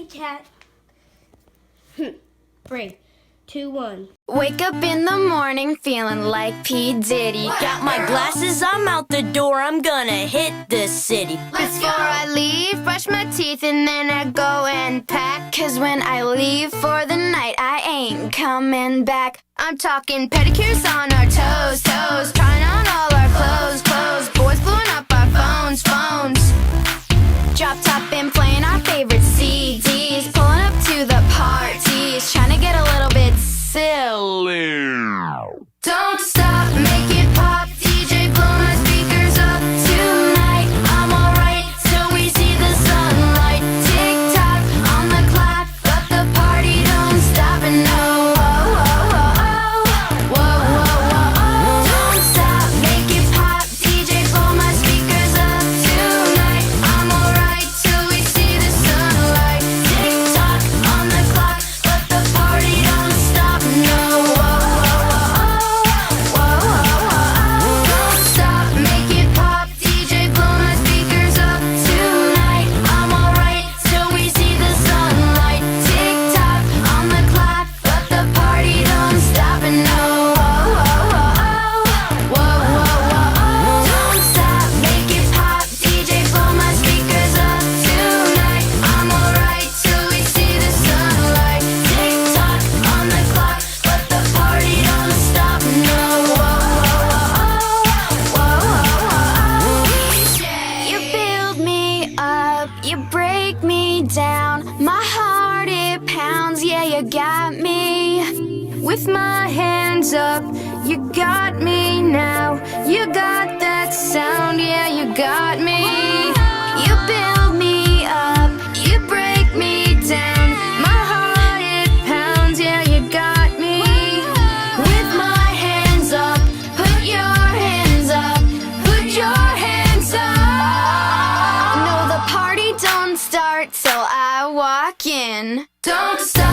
cat. 3, 2, 1. Wake up in the morning feeling like P. Diddy. Got my glasses, I'm out the door, I'm gonna hit the city. Before I leave, brush my teeth and then I go and pack. Cause when I leave for the night, I ain't coming back. I'm talking pedicures on our toes, toes. Trying on all our clothes, clothes. Boys blowing up our phones, phones. Drop top and playing our favorite CDs. Pulling up to the parties, trying to get a little bit silly. Don't stop, make it pop, DJ blow my speakers up. Tonight I'm alright till we see the sunlight. Tick tock on the clock, but the party don't stop. And no, whoa, whoa, whoa, whoa, whoa, whoa, whoa. Don't stop, make it pop, DJ blow my speakers up. Tonight I'm alright till we see the sunlight. Tick tock on the clock, but the party don't stop. No, whoa, whoa, whoa, whoa, whoa. Don't stop, make it pop, DJ blow my speakers up. Tonight I'm alright till we see the sunlight. Tick tock on the clock, but the party don't stop. And no, whoa, whoa, whoa, whoa. Don't stop, make it pop, DJ blow my speakers up. Tonight I'm alright till we see the sunlight. Tick tock on the clock, but the party don't stop. No, you build me up, you break me down. My heart it pounds, yeah, you got me. With my hands up, you got me now. You got that sound, yeah, you got me. You build me up, you break me down. My heart it pounds, yeah, you got me. With my hands up, put your hands up, put your hands up. No, the party don't start till I walk in. Don't stop.